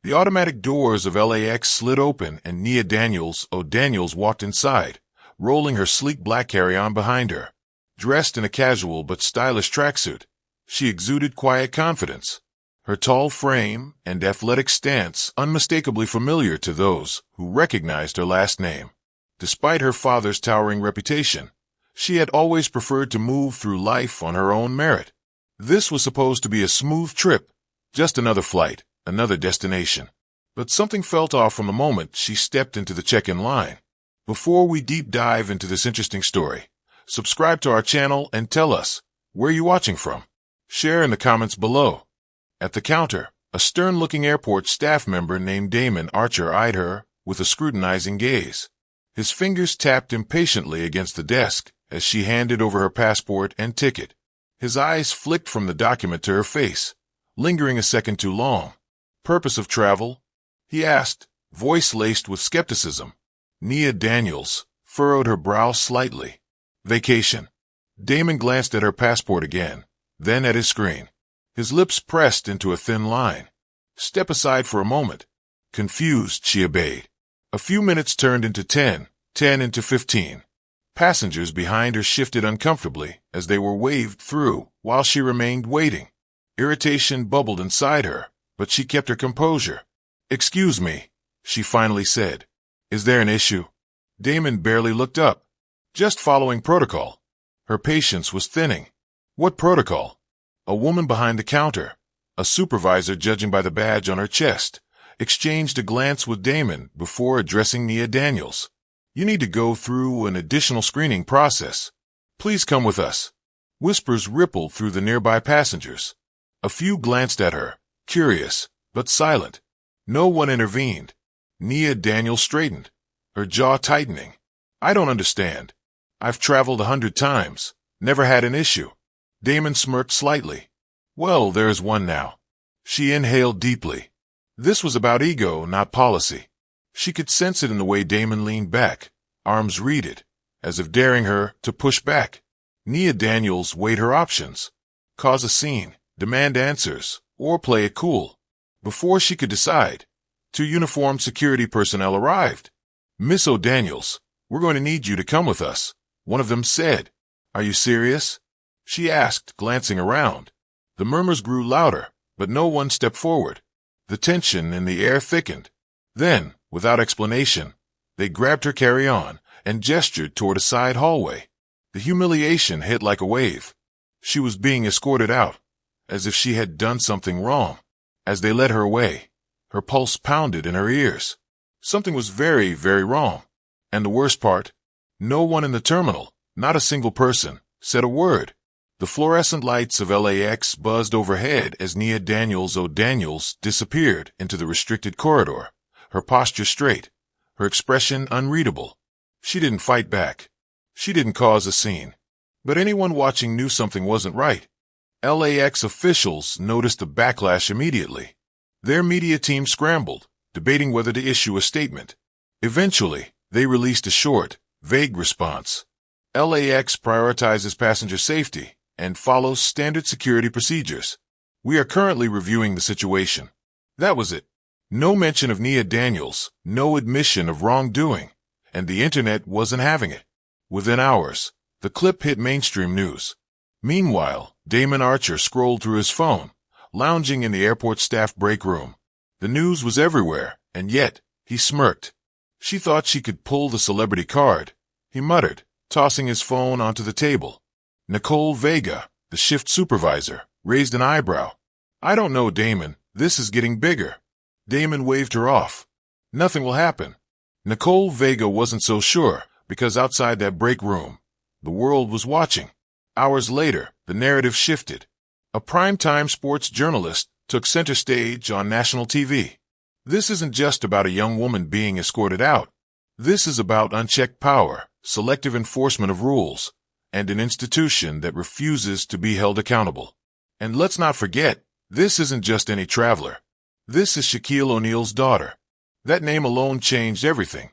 The automatic doors of LAX slid open and Nia Daniels walked inside, rolling her sleek black carry-on behind her. Dressed in a casual but stylish tracksuit, she exuded quiet confidence, her tall frame and athletic stance unmistakably familiar to those who recognized her last name. Despite her father's towering reputation, she had always preferred to move through life on her own merit. This was supposed to be a smooth trip, just another flight, another destination. But something felt off from the moment she stepped into the check-in line. Before we deep dive into this interesting story, subscribe to our channel and tell us, where you watching from? Share in the comments below. At the counter, a stern-looking airport staff member named Damon Archer eyed her with a scrutinizing gaze. His fingers tapped impatiently against the desk as she handed over her passport and ticket. His eyes flicked from the document to her face, lingering a second too long. Purpose of travel? He asked, voice laced with skepticism. Nia Daniels furrowed her brow slightly. Vacation. Damon glanced at her passport again, then at his screen. His lips pressed into a thin line. Step aside for a moment. Confused, she obeyed. A few minutes turned into 10 into 15. Passengers behind her shifted uncomfortably as they were waved through while she remained waiting. Irritation bubbled inside her, but she kept her composure. Excuse me, she finally said. Is there an issue? Damon barely looked up. Just following protocol. Her patience was thinning. What protocol? A woman behind the counter, a supervisor judging by the badge on her chest, exchanged a glance with Damon before addressing Nia Daniels. You need to go through an additional screening process. Please come with us. Whispers rippled through the nearby passengers. A few glanced at her, curious, but silent. No one intervened. Nia Daniels straightened, her jaw tightening. I don't understand. I've traveled 100 times, never had an issue. Damon smirked slightly. Well, there's one now. She inhaled deeply. This was about ego, not policy. She could sense it in the way Damon leaned back, arms reeded, as if daring her to push back. Nia Daniels weighed her options. Cause a scene, demand answers, or play it cool. Before she could decide, 2 uniformed security personnel arrived. Miss O'Daniels, we're going to need you to come with us, one of them said. Are you serious? She asked, glancing around. The murmurs grew louder, but no one stepped forward. The tension in the air thickened. Then, without explanation, they grabbed her carry-on and gestured toward a side hallway. The humiliation hit like a wave. She was being escorted out, as if she had done something wrong. As they led her away, her pulse pounded in her ears. Something was very, very wrong. And the worst part, no one in the terminal, not a single person, said a word. The fluorescent lights of LAX buzzed overhead as Nia Daniels disappeared into the restricted corridor, her posture straight, her expression unreadable. She didn't fight back. She didn't cause a scene. But anyone watching knew something wasn't right. LAX officials noticed the backlash immediately. Their media team scrambled, debating whether to issue a statement. Eventually, they released a short, vague response. LAX prioritizes passenger safety and follows standard security procedures. We are currently reviewing the situation. That was it. No mention of Nia Daniels, no admission of wrongdoing, and the internet wasn't having it. Within hours, the clip hit mainstream news. Meanwhile, Damon Archer scrolled through his phone, lounging in the airport staff break room. The news was everywhere, and yet, he smirked. She thought she could pull the celebrity card, he muttered, tossing his phone onto the table. Nicole Vega, the shift supervisor, raised an eyebrow. I don't know, Damon, this is getting bigger. Damon waved her off. Nothing will happen. Nicole Vega wasn't so sure, because outside that break room, the world was watching. Hours later, the narrative shifted. A primetime sports journalist took center stage on national TV. This isn't just about a young woman being escorted out. This is about unchecked power, selective enforcement of rules, and an institution that refuses to be held accountable. And let's not forget, this isn't just any traveler. This is Shaquille O'Neal's daughter. That name alone changed everything.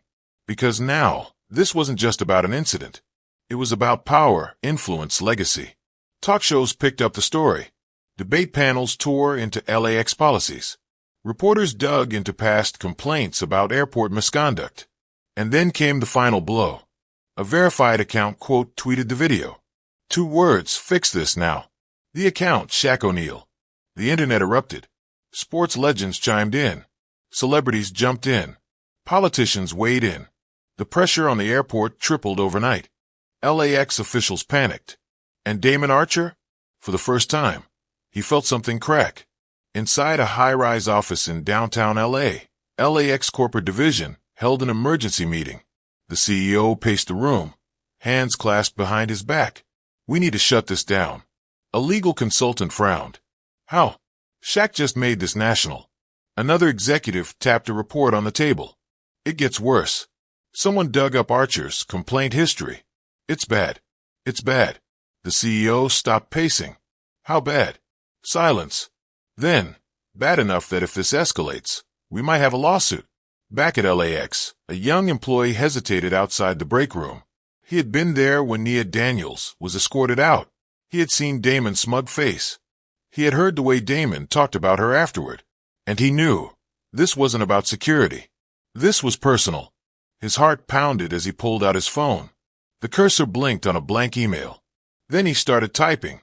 Because now, this wasn't just about an incident. It was about power, influence, legacy. Talk shows picked up the story. Debate panels tore into LAX policies. Reporters dug into past complaints about airport misconduct. And then came the final blow. A verified account quote tweeted the video. 2 words, fix this now. The account, Shaq O'Neal. The internet erupted. Sports legends chimed in. Celebrities jumped in. Politicians weighed in. The pressure on the airport tripled overnight. LAX officials panicked. And Damon Archer? For the first time, he felt something crack. Inside a high-rise office in downtown LA, LAX corporate division held an emergency meeting. The CEO paced the room, hands clasped behind his back. We need to shut this down. A legal consultant frowned. How? Shaq just made this national. Another executive tapped a report on the table. It gets worse. Someone dug up Archer's complaint history. It's bad. It's bad. The CEO stopped pacing. How bad? Silence. Then, bad enough that if this escalates, we might have a lawsuit. Back at LAX, a young employee hesitated outside the break room. He had been there when Nia Daniels was escorted out. He had seen Damon's smug face. He had heard the way Damon talked about her afterward. And he knew this wasn't about security. This was personal. His heart pounded as he pulled out his phone. The cursor blinked on a blank email. Then he started typing.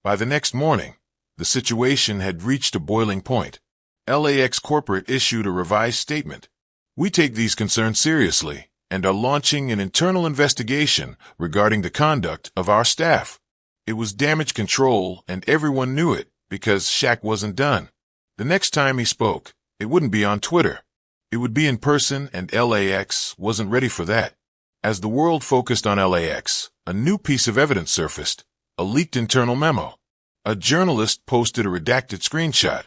By the next morning, the situation had reached a boiling point. LAX corporate issued a revised statement. We take these concerns seriously and are launching an internal investigation regarding the conduct of our staff. It was damage control and everyone knew it because Shaq wasn't done. The next time he spoke, it wouldn't be on Twitter. It would be in person, and LAX wasn't ready for that. As the world focused on LAX, a new piece of evidence surfaced, a leaked internal memo. A journalist posted a redacted screenshot.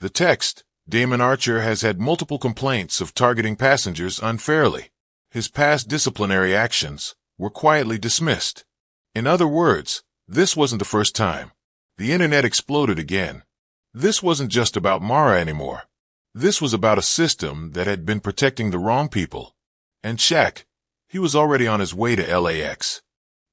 The text, Damon Archer has had multiple complaints of targeting passengers unfairly. His past disciplinary actions were quietly dismissed. In other words, this wasn't the first time. The internet exploded again. This wasn't just about Mara anymore. This was about a system that had been protecting the wrong people. And Shaq, he was already on his way to LAX.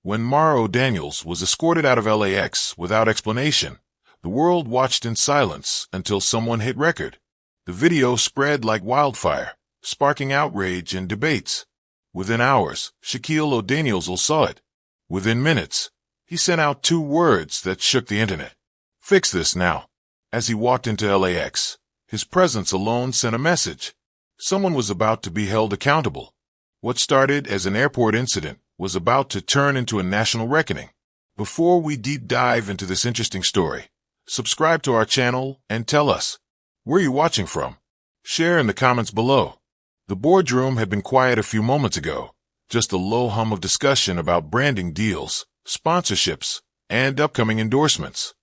When Mara O'Daniels was escorted out of LAX without explanation, the world watched in silence until someone hit record. The video spread like wildfire, sparking outrage and debates. Within hours, Shaquille O'Daniels saw it. Within minutes, he sent out 2 words that shook the internet. Fix this now. As he walked into LAX, his presence alone sent a message. Someone was about to be held accountable. What started as an airport incident was about to turn into a national reckoning. Before we deep dive into this interesting story, subscribe to our channel and tell us, where are you watching from? Share in the comments below. The boardroom had been quiet a few moments ago, just a low hum of discussion about branding deals, sponsorships, and upcoming endorsements.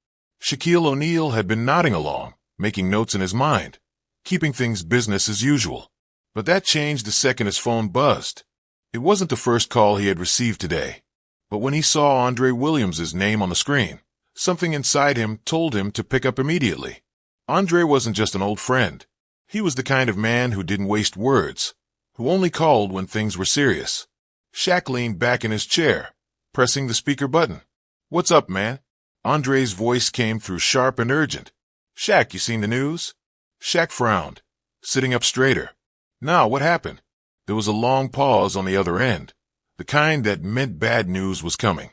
Shaquille O'Neal had been nodding along, making notes in his mind, keeping things business as usual. But that changed the second his phone buzzed. It wasn't the first call he had received today. But when he saw Andre Williams's name on the screen, something inside him told him to pick up immediately. Andre wasn't just an old friend. He was the kind of man who didn't waste words, who only called when things were serious. Shaq leaned back in his chair, pressing the speaker button. What's up, man? Andre's voice came through sharp and urgent. Shaq, you seen the news? Shaq frowned, sitting up straighter. Nah, what happened? There was a long pause on the other end, the kind that meant bad news was coming.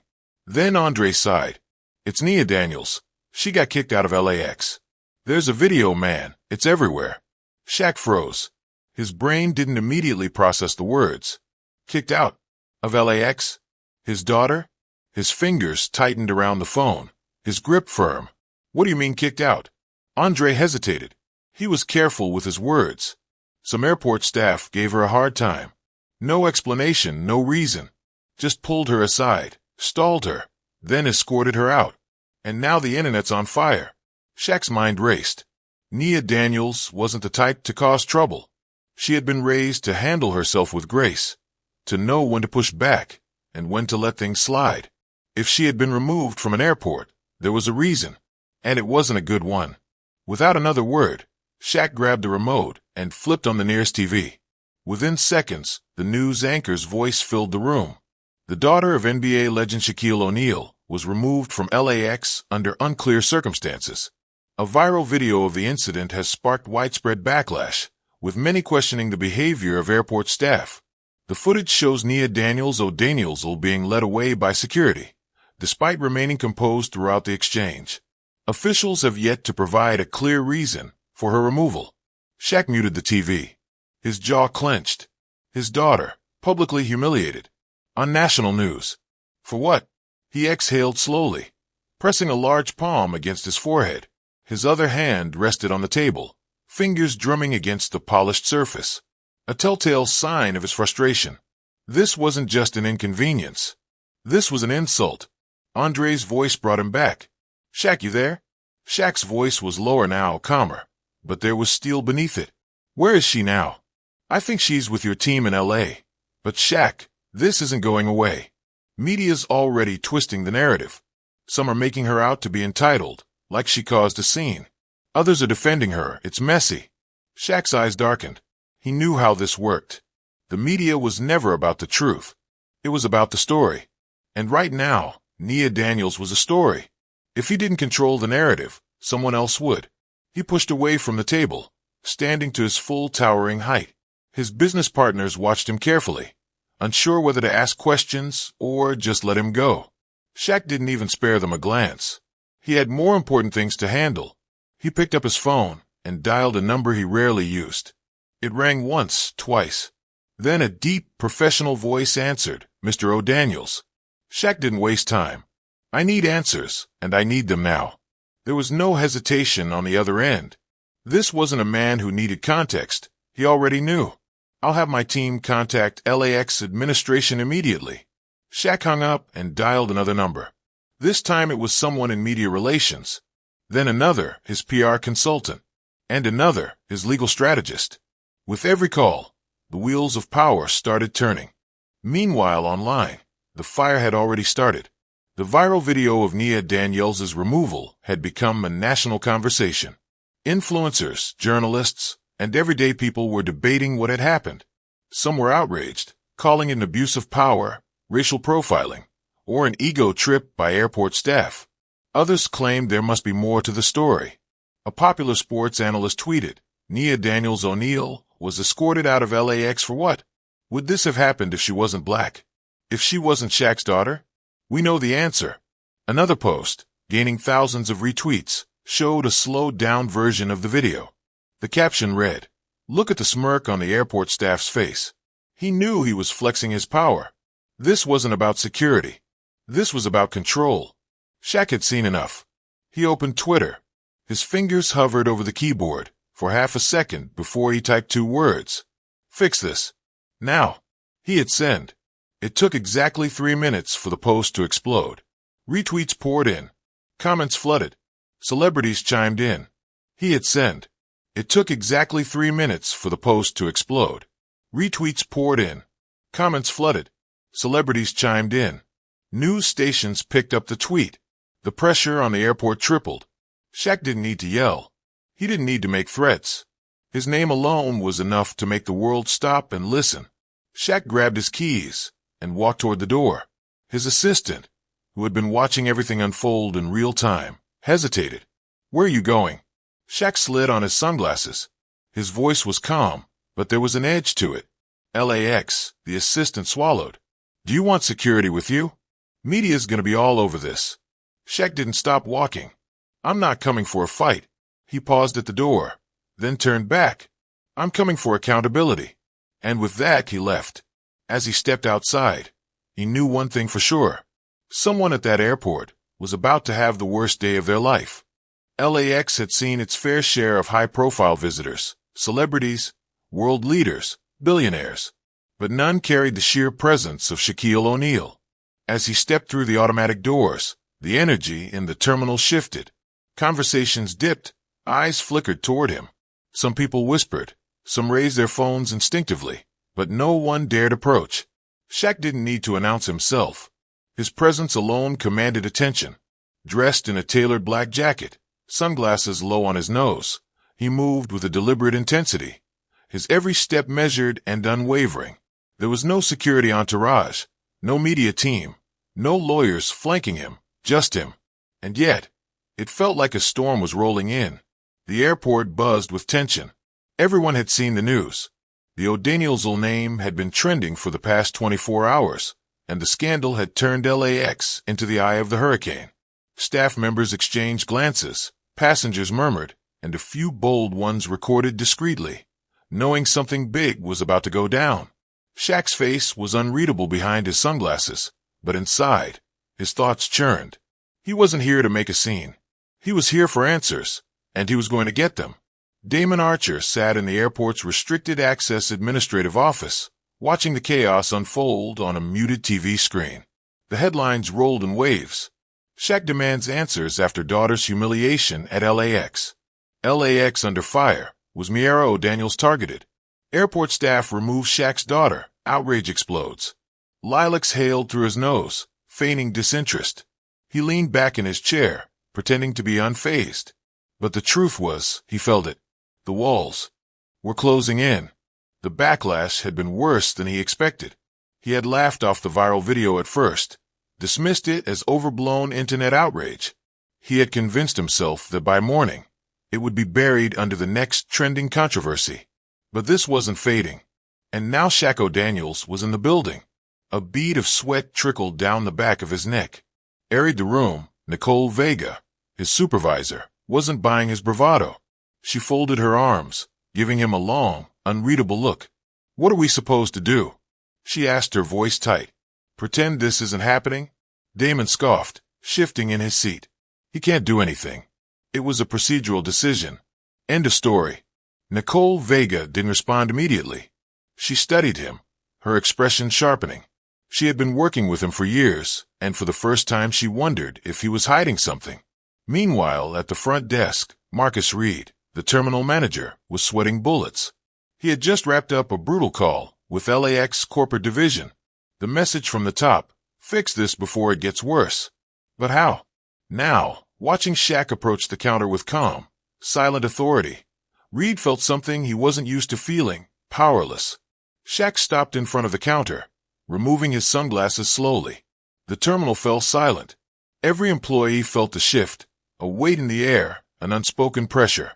Then Andre sighed. It's Nia Daniels. She got kicked out of LAX. There's a video, man. It's everywhere. Shaq froze. His brain didn't immediately process the words. Kicked out? Of LAX? His daughter? His fingers tightened around the phone, his grip firm. What do you mean kicked out? Andre hesitated. He was careful with his words. Some airport staff gave her a hard time. No explanation, no reason. Just pulled her aside, stalled her, then escorted her out. And now the internet's on fire. Shaq's mind raced. Nia Daniels wasn't the type to cause trouble. She had been raised to handle herself with grace, to know when to push back and when to let things slide. If she had been removed from an airport, there was a reason, and it wasn't a good one. Without another word, Shaq grabbed the remote and flipped on the nearest TV. Within seconds, the news anchor's voice filled the room. The daughter of NBA legend Shaquille O'Neal was removed from LAX under unclear circumstances. A viral video of the incident has sparked widespread backlash, with many questioning the behavior of airport staff. The footage shows Nia Daniels O'Daniels being led away by security, despite remaining composed throughout the exchange. Officials have yet to provide a clear reason for her removal. Shaq muted the TV, his jaw clenched. His daughter, publicly humiliated, on national news. For what? He exhaled slowly, pressing a large palm against his forehead. His other hand rested on the table, fingers drumming against the polished surface, a telltale sign of his frustration. This wasn't just an inconvenience. This was an insult. Andre's voice brought him back. "Shaq, you there?" Shaq's voice was lower now, calmer, but there was steel beneath it. "Where is she now?" "I think she's with your team in LA. But Shaq, this isn't going away." Media's already twisting the narrative. Some are making her out to be entitled, like she caused a scene. Others are defending her. It's messy. Shaq's eyes darkened. He knew how this worked. The media was never about the truth. It was about the story. And right now, Nia Daniels was a story. If he didn't control the narrative, someone else would. He pushed away from the table, standing to his full towering height. His business partners watched him carefully, unsure whether to ask questions or just let him go. Shaq didn't even spare them a glance. He had more important things to handle. He picked up his phone and dialed a number he rarely used. It rang once, twice. Then a deep, professional voice answered, "Mr. O'Daniels." Shaq didn't waste time. "I need answers, and I need them now." There was no hesitation on the other end. This wasn't a man who needed context. He already knew. "I'll have my team contact LAX administration immediately." Shaq hung up and dialed another number. This time it was someone in media relations. Then another, his PR consultant. And another, his legal strategist. With every call, the wheels of power started turning. Meanwhile, online, the fire had already started. The viral video of Nia Daniels' removal had become a national conversation. Influencers, journalists, and everyday people were debating what had happened. Some were outraged, calling it an abuse of power, racial profiling, or an ego trip by airport staff. Others claimed there must be more to the story. A popular sports analyst tweeted, "Nia Daniels O'Neal was escorted out of LAX for what? Would this have happened if she wasn't black? If she wasn't Shaq's daughter?" We know the answer. Another post, gaining thousands of retweets, showed a slowed-down version of the video. The caption read, "Look at the smirk on the airport staff's face." He knew he was flexing his power. This wasn't about security. This was about control. Shaq had seen enough. He opened Twitter. His fingers hovered over the keyboard for half a second before he typed 2 words. "Fix this. Now." He hit send. It took exactly 3 minutes for the post to explode. Retweets poured in. Comments flooded. Celebrities chimed in. He hit send. It took exactly 3 minutes for the post to explode. Retweets poured in. Comments flooded. Celebrities chimed in. News stations picked up the tweet. The pressure on the airport tripled. Shaq didn't need to yell. He didn't need to make threats. His name alone was enough to make the world stop and listen. Shaq grabbed his keys and walked toward the door. His assistant, who had been watching everything unfold in real time, hesitated. "Where are you going?" Shaq slid on his sunglasses. His voice was calm, but there was an edge to it. "LAX," the assistant swallowed. "Do you want security with you? Media's gonna be all over this." Shaq didn't stop walking. "I'm not coming for a fight." He paused at the door, then turned back. "I'm coming for accountability." And with that, he left. As he stepped outside, he knew one thing for sure. Someone at that airport was about to have the worst day of their life. LAX had seen its fair share of high-profile visitors, celebrities, world leaders, billionaires, but none carried the sheer presence of Shaquille O'Neal. As he stepped through the automatic doors, the energy in the terminal shifted. Conversations dipped, eyes flickered toward him. Some people whispered, some raised their phones instinctively, but no one dared approach. Shaq didn't need to announce himself. His presence alone commanded attention. Dressed in a tailored black jacket, sunglasses low on his nose, he moved with a deliberate intensity, his every step measured and unwavering. There was no security entourage, no media team, no lawyers flanking him, just him. And yet, It felt like a storm was rolling in. The airport buzzed with tension. Everyone had seen the news. The O'Daniels' name had been trending for the past 24 hours, and the scandal had turned LAX into the eye of the hurricane. Staff members exchanged glances, passengers murmured, and a few bold ones recorded discreetly, knowing something big was about to go down. Shaq's face was unreadable behind his sunglasses, but inside, his thoughts churned. He wasn't here to make a scene. He was here for answers, and he was going to get them. Damon Archer sat in the airport's restricted access administrative office, watching the chaos unfold on a muted TV screen. The headlines rolled in waves. Shaq demands answers after daughter's humiliation at LAX. LAX under fire. Was Miera O'Daniels targeted? Airport staff removes Shaq's daughter. Outrage explodes. Lilacs hailed through his nose, feigning disinterest. He leaned back in his chair, pretending to be unfazed. But the truth was, he felt it. The walls were closing in. The backlash had been worse than he expected. He had laughed off the viral video at first, dismissed it as overblown internet outrage. He had convinced himself that by morning, it would be buried under the next trending controversy. But this wasn't fading. And now Shaq O'Daniels was in the building. A bead of sweat trickled down the back of his neck. Arid the room, Nicole Vega, his supervisor, wasn't buying his bravado. She folded her arms, giving him a long, unreadable look. What are we supposed to do? She asked, her voice tight. Pretend this isn't happening? Damon scoffed, shifting in his seat. He can't do anything. It was a procedural decision. End of story. Nicole Vega didn't respond immediately. She studied him, her expression sharpening. She had been working with him for years, and for the first time she wondered if he was hiding something. Meanwhile, at the front desk, Marcus Reed, the terminal manager, was sweating bullets. He had just wrapped up a brutal call with LAX corporate division. The message from the top, fix this before it gets worse. But how? Now, watching Shaq approach the counter with calm, silent authority, Reed felt something he wasn't used to feeling, powerless. Shaq stopped in front of the counter, removing his sunglasses slowly. The terminal fell silent. Every employee felt the shift, a weight in the air, an unspoken pressure.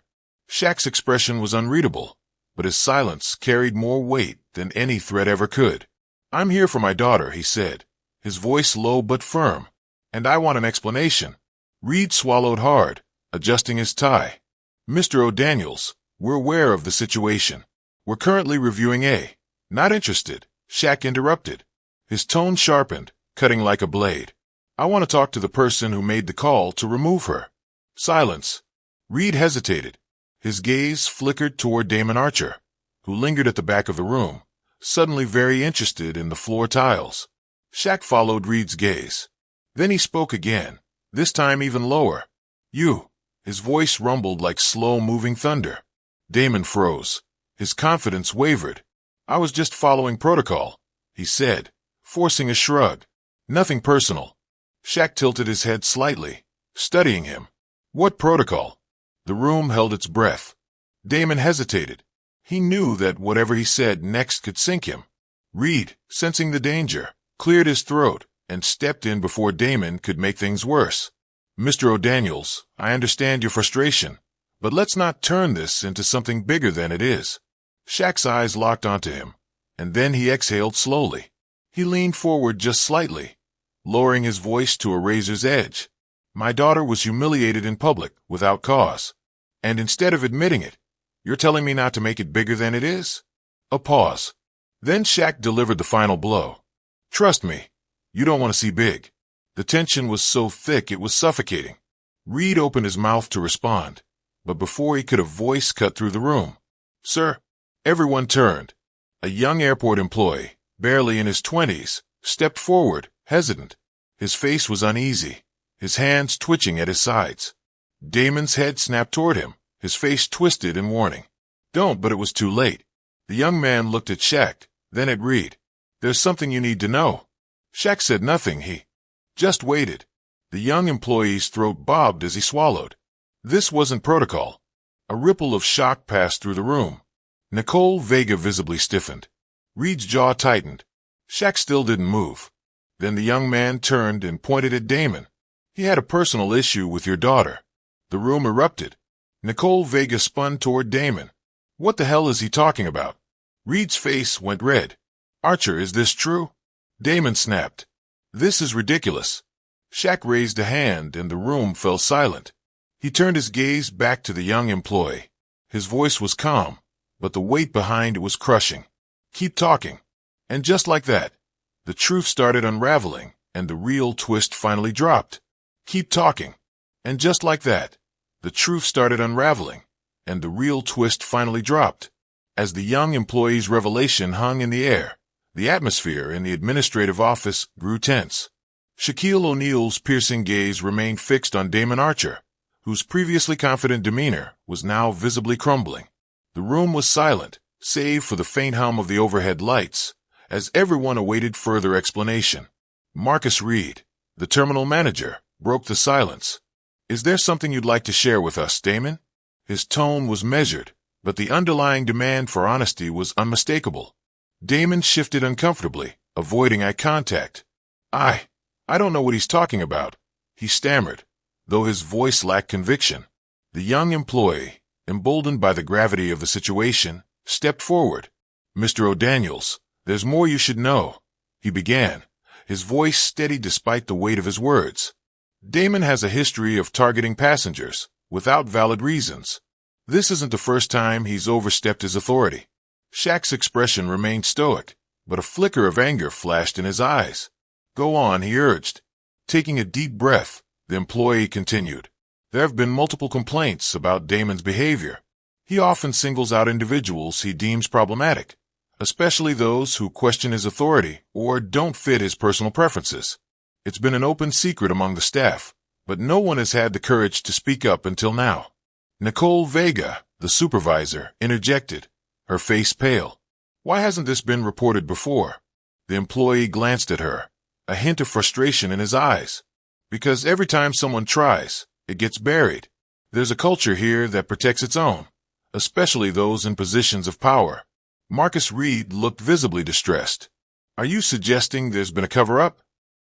Shaq's expression was unreadable, but his silence carried more weight than any threat ever could. I'm here for my daughter, he said, his voice low but firm, and I want an explanation. Reed swallowed hard, adjusting his tie. Mr. O'Daniels, we're aware of the situation. We're currently reviewing a. Not interested, Shaq interrupted. His tone sharpened, cutting like a blade. I want to talk to the person who made the call to remove her. Silence. Reed hesitated. His gaze flickered toward Damon Archer, who lingered at the back of the room, suddenly very interested in the floor tiles. Shaq followed Reed's gaze. Then he spoke again, this time even lower. You. His voice rumbled like slow-moving thunder. Damon froze. His confidence wavered. I was just following protocol, he said, forcing a shrug. Nothing personal. Shaq tilted his head slightly, studying him. What protocol? The room held its breath. Damon hesitated. He knew that whatever he said next could sink him. Reed, sensing the danger, cleared his throat and stepped in before Damon could make things worse. Mr. O'Daniels, I understand your frustration, but let's not turn this into something bigger than it is. Shaq's eyes locked onto him, and then he exhaled slowly. He leaned forward just slightly, lowering his voice to a razor's edge. My daughter was humiliated in public without cause. And instead of admitting it, you're telling me not to make it bigger than it is? A pause. Then Shaq delivered the final blow. Trust me, you don't want to see big. The tension was so thick it was suffocating. Reed opened his mouth to respond, but before he could, a voice cut through the room. Sir. Everyone turned. A young airport employee, barely in his 20s, stepped forward, hesitant. His face was uneasy, his hands twitching at his sides. Damon's head snapped toward him, his face twisted in warning. Don't, but it was too late. The young man looked at Shaq, then at Reed. There's something you need to know. Shaq said nothing, he just waited. The young employee's throat bobbed as he swallowed. This wasn't protocol. A ripple of shock passed through the room. Nicole Vega visibly stiffened. Reed's jaw tightened. Shaq still didn't move. Then the young man turned and pointed at Damon. He had a personal issue with your daughter, The room erupted. Nicole Vega spun toward Damon. What the hell is he talking about? Reed's face went red. Archer, is this true? Damon snapped. This is ridiculous. Shaq raised a hand and the room fell silent. He turned his gaze back to the young employee. His voice was calm, but the weight behind it was crushing. Keep talking. And just like that, the truth started unraveling and the real twist finally dropped. Keep talking. And just like that, the truth started unraveling and the real twist finally dropped. As the young employee's revelation hung in the air, the atmosphere in the administrative office grew tense. Shaquille O'Neal's piercing gaze remained fixed on Damon Archer, whose previously confident demeanor was now visibly crumbling. The room was silent, save for the faint hum of the overhead lights, as everyone awaited further explanation. Marcus Reed, the terminal manager, broke the silence. Is there something you'd like to share with us, Damon? His tone was measured, but the underlying demand for honesty was unmistakable. Damon shifted uncomfortably, avoiding eye contact. I don't know what he's talking about, he stammered, though his voice lacked conviction. The young employee, emboldened by the gravity of the situation, stepped forward. Mr. O'Daniels, there's more you should know, he began, his voice steady despite the weight of his words. Damon has a history of targeting passengers, without valid reasons. This isn't the first time he's overstepped his authority. Shaq's expression remained stoic, but a flicker of anger flashed in his eyes. Go on, he urged. Taking a deep breath, the employee continued. There have been multiple complaints about Damon's behavior. He often singles out individuals he deems problematic, especially those who question his authority or don't fit his personal preferences. It's been an open secret among the staff, but no one has had the courage to speak up until now. Nicole Vega, the supervisor, interjected, her face pale. Why hasn't this been reported before? The employee glanced at her, a hint of frustration in his eyes. Because every time someone tries, it gets buried. There's a culture here that protects its own, especially those in positions of power. Marcus Reed looked visibly distressed. Are you suggesting there's been a cover-up?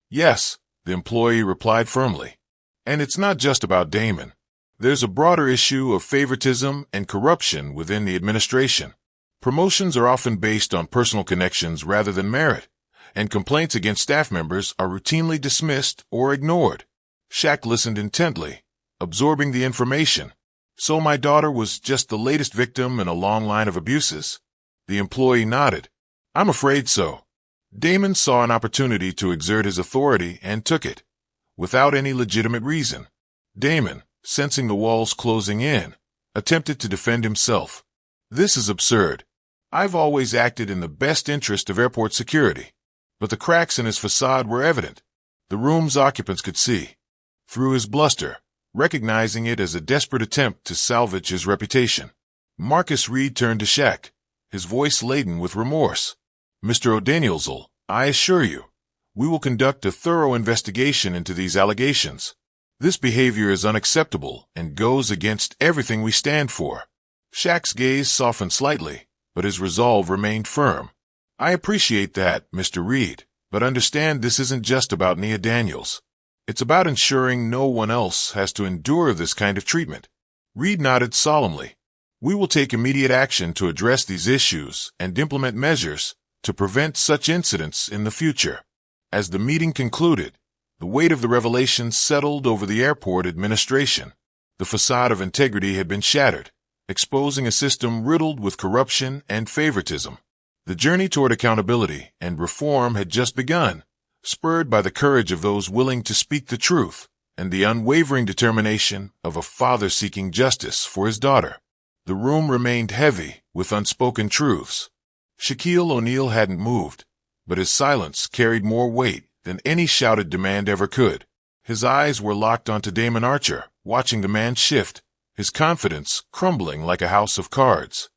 Yes, the employee replied firmly. And it's not just about Damon. There's a broader issue of favoritism and corruption within the administration. Promotions are often based on personal connections rather than merit, and complaints against staff members are routinely dismissed or ignored. Shaq listened intently, absorbing the information. So my daughter was just the latest victim in a long line of abuses? The employee nodded. I'm afraid so. Damon saw an opportunity to exert his authority and took it, without any legitimate reason. Damon, sensing the walls closing in, attempted to defend himself. This is absurd. I've always acted in the best interest of airport security. But the cracks in his facade were evident. The room's occupants could see through his bluster, recognizing it as a desperate attempt to salvage his reputation. Marcus Reed turned to Shaq, his voice laden with remorse. Mr. O'Daniels, I assure you, we will conduct a thorough investigation into these allegations. This behavior is unacceptable and goes against everything we stand for. Shaq's gaze softened slightly, but his resolve remained firm. I appreciate that, Mr. Reed, but understand this isn't just about Nia Daniels. It's about ensuring no one else has to endure this kind of treatment. Reed nodded solemnly. We will take immediate action to address these issues and implement measures to prevent such incidents in the future. As the meeting concluded, the weight of the revelations settled over the airport administration. The facade of integrity had been shattered, exposing a system riddled with corruption and favoritism. The journey toward accountability and reform had just begun, spurred by the courage of those willing to speak the truth and the unwavering determination of a father seeking justice for his daughter. The room remained heavy with unspoken truths. Shaquille O'Neal hadn't moved, but his silence carried more weight than any shouted demand ever could. His eyes were locked onto Damon Archer, watching the man shift, his confidence crumbling like a house of cards.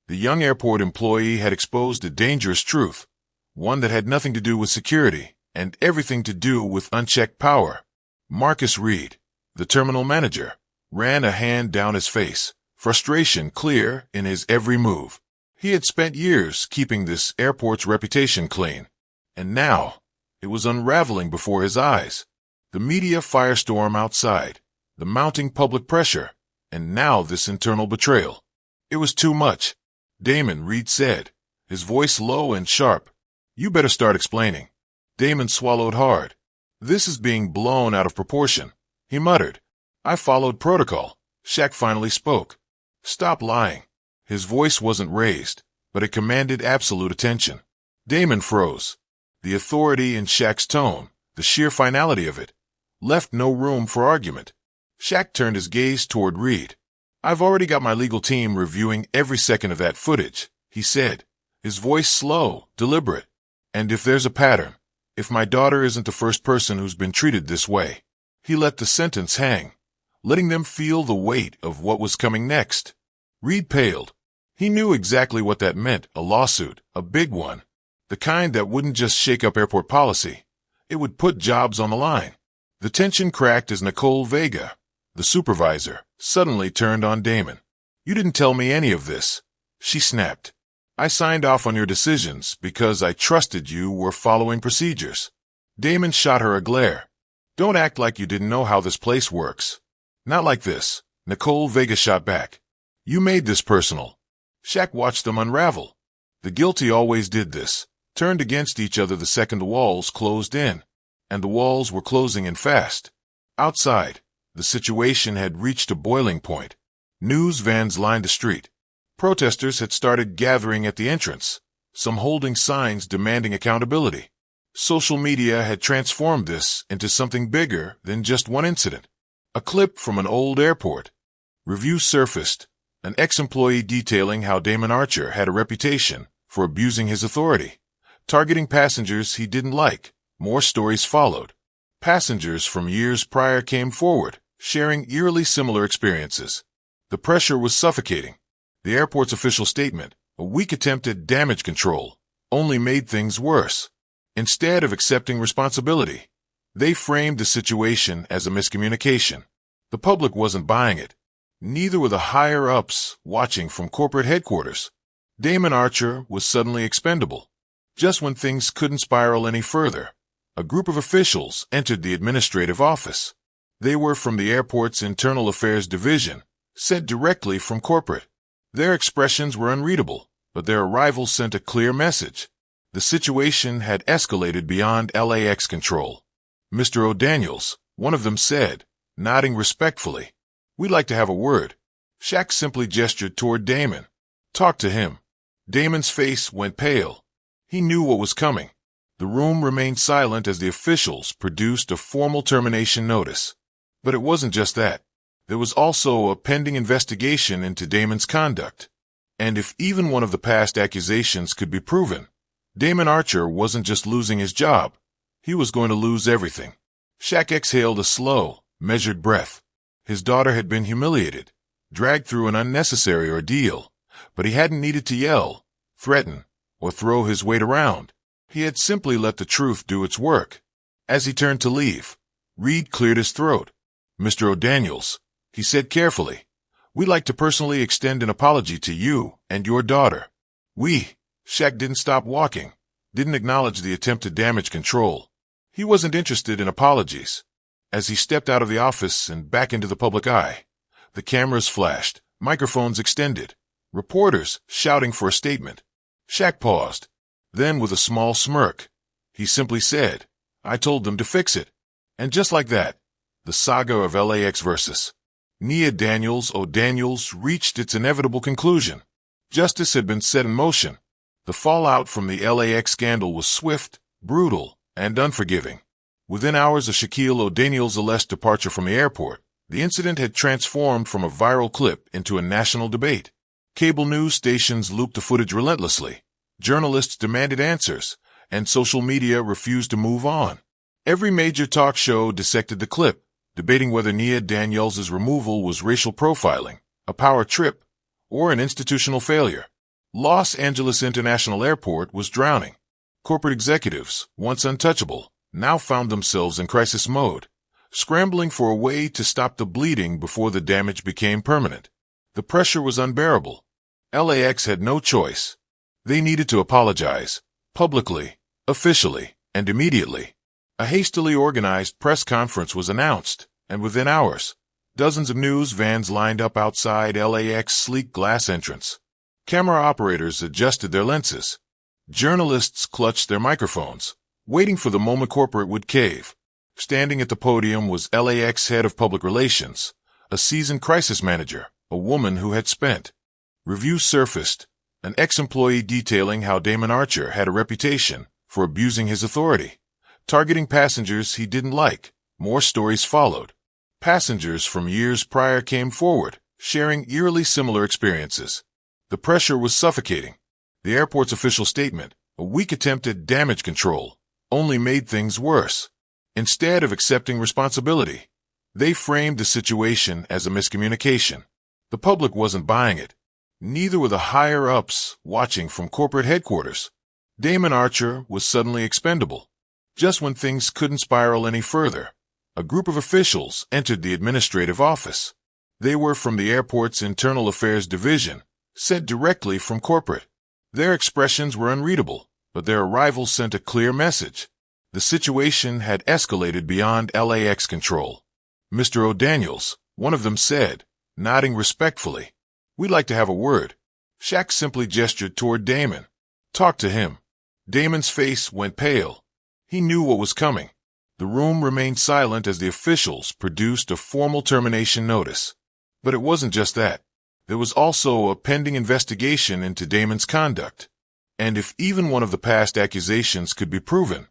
The young airport employee had exposed a dangerous truth, one that had nothing to do with security and everything to do with unchecked power. Marcus Reed, the terminal manager, ran a hand down his face, frustration clear in his every move. He had spent years keeping this airport's reputation clean, and now it was unraveling before his eyes. The media firestorm outside, the mounting public pressure, and now this internal betrayal. It was too much. Damon, Reed said, his voice low and sharp. You better start explaining. Damon swallowed hard. This is being blown out of proportion, he muttered. I followed protocol. Shaq finally spoke. Stop lying. His voice wasn't raised, but it commanded absolute attention. Damon froze. The authority in Shaq's tone, the sheer finality of it, left no room for argument. Shaq turned his gaze toward Reed. I've already got my legal team reviewing every second of that footage, he said, his voice slow, deliberate. And if there's a pattern, if my daughter isn't the first person who's been treated this way. He let the sentence hang, letting them feel the weight of what was coming next. Reed paled. He knew exactly what that meant, a lawsuit, a big one. The kind that wouldn't just shake up airport policy. It would put jobs on the line. The tension cracked as Nicole Vega, the supervisor, suddenly turned on Damon. You didn't tell me any of this, she snapped. I signed off on your decisions because I trusted you were following procedures. Damon shot her a glare. Don't act like you didn't know how this place works. Not like this, Nicole Vega shot back. You made this personal. Shaq watched them unravel. The guilty always did this, turned against each other the second the walls closed in. And the walls were closing in fast. Outside, the situation had reached a boiling point. News vans lined the street. Protesters had started gathering at the entrance, some holding signs demanding accountability. Social media had transformed this into something bigger than just one incident. A clip from an old airport. Reviews surfaced, an ex-employee detailing how Damon Archer had a reputation for abusing his authority, targeting passengers he didn't like. More stories followed. Passengers from years prior came forward, sharing eerily similar experiences. The pressure was suffocating. The airport's official statement, a weak attempt at damage control, only made things worse. Instead of accepting responsibility, they framed the situation as a miscommunication. The public wasn't buying it. Neither were the higher-ups watching from corporate headquarters. Damon Archer was suddenly expendable. Just when things couldn't spiral any further, a group of officials entered the administrative office. They were from the airport's internal affairs division, sent directly from corporate. Their expressions were unreadable, but their arrival sent a clear message. The situation had escalated beyond LAX control. Mr. O'Daniels, one of them said, nodding respectfully. We'd like to have a word. Shaq simply gestured toward Damon. Talk to him. Damon's face went pale. He knew what was coming. The room remained silent as the officials produced a formal termination notice. But it wasn't just that. There was also a pending investigation into Damon's conduct. And if even one of the past accusations could be proven, Damon Archer wasn't just losing his job. He was going to lose everything. Shaq exhaled a slow, measured breath. His daughter had been humiliated, dragged through an unnecessary ordeal, but he hadn't needed to yell, threaten, or throw his weight around. He had simply let the truth do its work. As he turned to leave, Reed cleared his throat. Mr. O'Daniels, he said carefully, we'd like to personally extend an apology to you and your daughter. Shaq didn't stop walking, didn't acknowledge the attempt to damage control. He wasn't interested in apologies. As he stepped out of the office and back into the public eye, the cameras flashed, microphones extended, reporters shouting for a statement. Shaq paused. Then, with a small smirk, he simply said, I told them to fix it. And just like that, the saga of LAX versus Nia O'Daniels reached its inevitable conclusion. Justice had been set in motion. The fallout from the LAX scandal was swift, brutal, and unforgiving. Within hours of Shaquille O'Daniel's alleged departure from the airport, the incident had transformed from a viral clip into a national debate. Cable news stations looped the footage relentlessly. Journalists demanded answers, and social media refused to move on. Every major talk show dissected the clip, debating whether Nia Daniels' removal was racial profiling, a power trip, or an institutional failure. Los Angeles International Airport was drowning. Corporate executives, once untouchable, now found themselves in crisis mode, scrambling for a way to stop the bleeding before the damage became permanent. The pressure was unbearable. LAX had no choice. They needed to apologize, publicly, officially, and immediately. A hastily organized press conference was announced, and within hours, Dozens of news vans lined up outside LAX's sleek glass entrance. Camera operators adjusted their lenses. Journalists clutched their microphones, waiting for the moment corporate would cave. Standing at the podium was LAX head of public relations, a seasoned crisis manager, a woman who had spent. Reviews surfaced, an ex-employee detailing how Damon Archer had a reputation for abusing his authority, targeting passengers he didn't like. More stories followed. Passengers from years prior came forward, sharing eerily similar experiences. The pressure was suffocating. The airport's official statement, a weak attempt at damage control, only made things worse. Instead of accepting responsibility, they framed the situation as a miscommunication. The public wasn't buying it. Neither were the higher-ups watching from corporate headquarters. Damon Archer was suddenly expendable. Just when things couldn't spiral any further, a group of officials entered the administrative office. They were from the airport's internal affairs division, sent directly from corporate. Their expressions were unreadable, but their arrival sent a clear message. The situation had escalated beyond LAX control. "Mr. O'Daniels," one of them said, nodding respectfully. "We'd like to have a word." Shaq simply gestured toward Damon. "Talk to him." Damon's face went pale. He knew what was coming. The room remained silent as the officials produced a formal termination notice. But it wasn't just that. There was also a pending investigation into Damon's conduct. And if even one of the past accusations could be proven,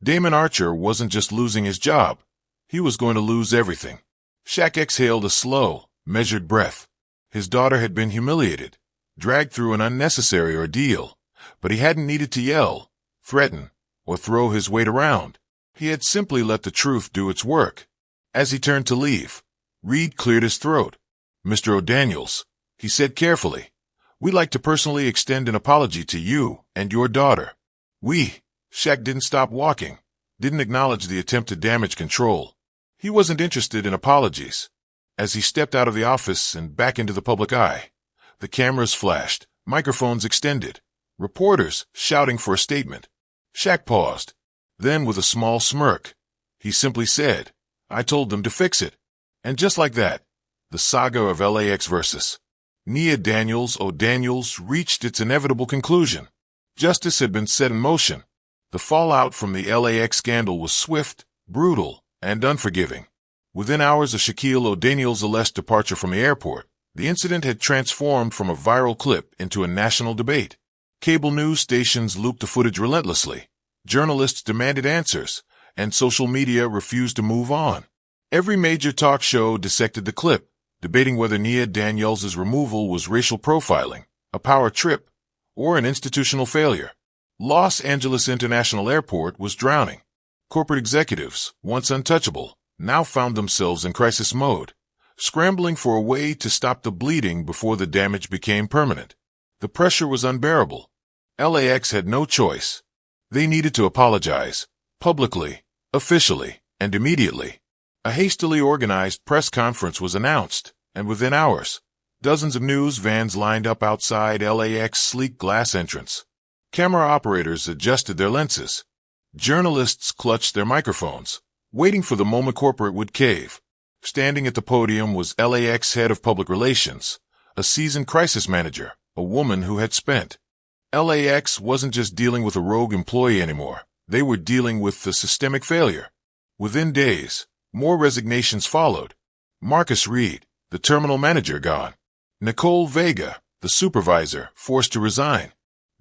Damon Archer wasn't just losing his job. He was going to lose everything. Shaq exhaled a slow, measured breath. His daughter had been humiliated, dragged through an unnecessary ordeal, but he hadn't needed to yell, threaten, or throw his weight around. He had simply let the truth do its work. As he turned to leave, Reed cleared his throat. "Mr. O'Daniels," he said carefully, "we'd like to personally extend an apology to you and your daughter." Shaq didn't stop walking, didn't acknowledge the attempted damage control. He wasn't interested in apologies. As he stepped out of the office and back into the public eye, the cameras flashed, microphones extended, reporters shouting for a statement. Shaq paused. Then, with a small smirk, he simply said, "I told them to fix it." And just like that, the saga of LAX versus Nia O'Daniels reached its inevitable conclusion. Justice had been set in motion. The fallout from the LAX scandal was swift, brutal, and unforgiving. Within hours of Shaquille O'Daniel's alleged departure from the airport, the incident had transformed from a viral clip into a national debate. Cable news stations looped the footage relentlessly. Journalists demanded answers, and social media refused to move on. Every major talk show dissected the clip, debating whether Nia Daniels' removal was racial profiling, a power trip, or an institutional failure. Los Angeles International Airport was drowning. Corporate executives, once untouchable, now found themselves in crisis mode, scrambling for a way to stop the bleeding before the damage became permanent. The pressure was unbearable. LAX had no choice. They needed to apologize, publicly, officially, and immediately. A hastily organized press conference was announced, and within hours, dozens of news vans lined up outside LAX's sleek glass entrance. Camera operators adjusted their lenses. Journalists clutched their microphones, waiting for the moment corporate would cave. Standing at the podium was LAX head of public relations, a seasoned crisis manager, a woman who had spent. LAX wasn't just dealing with a rogue employee anymore. They were dealing with the systemic failure. Within days, more resignations followed. Marcus Reed, the terminal manager, gone. Nicole Vega, the supervisor, forced to resign.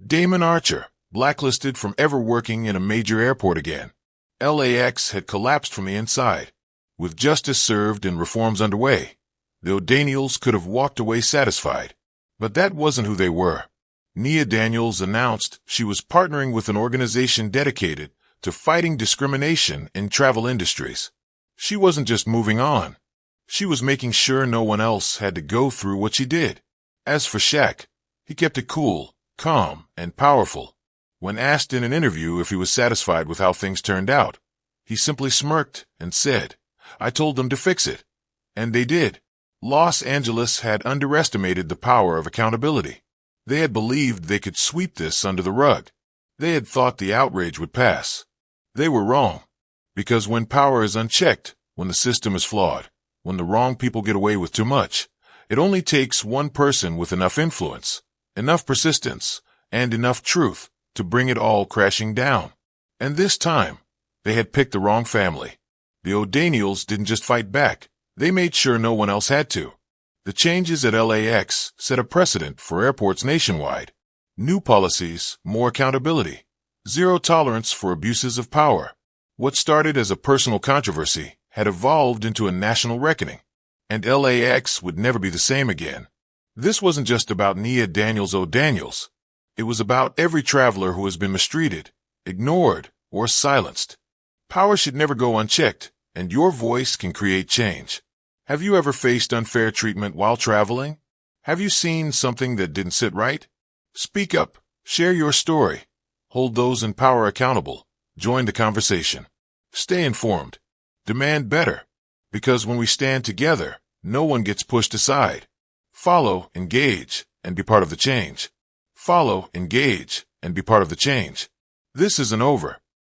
Damon Archer, blacklisted from ever working in a major airport again. LAX had collapsed from the inside. With justice served and reforms underway, the O'Daniels could have walked away satisfied. But that wasn't who they were. Nia Daniels announced she was partnering with an organization dedicated to fighting discrimination in travel industries. She wasn't just moving on. She was making sure no one else had to go through what she did. As for Shaq, he kept it cool, calm, and powerful. When asked in an interview if he was satisfied with how things turned out, he simply smirked and said, "I told them to fix it." And they did. Los Angeles had underestimated the power of accountability. They had believed they could sweep this under the rug. They had thought the outrage would pass. They were wrong. Because when power is unchecked, when the system is flawed, When the wrong people get away with too much, it only takes one person with enough influence, enough persistence, and enough truth to bring it all crashing down. And this time, they had picked the wrong family. The O'Daniels didn't just fight back, they made sure no one else had to. The changes at LAX set a precedent for airports nationwide. New policies, more accountability, zero tolerance for abuses of power. What started as a personal controversy had evolved into a national reckoning, and LAX would never be the same again. This wasn't just about Nia Daniels O'Daniels. It was about every traveler who has been mistreated, ignored, or silenced. Power should never go unchecked, and your voice can create change. Have you ever faced unfair treatment while traveling? Have you seen something that didn't sit right? Speak up, share your story, hold those in power accountable, join the conversation. Stay informed, demand better, because when we stand together, no one gets pushed aside. Follow, engage, and be part of the change. Follow, engage, and be part of the change. This isn't over.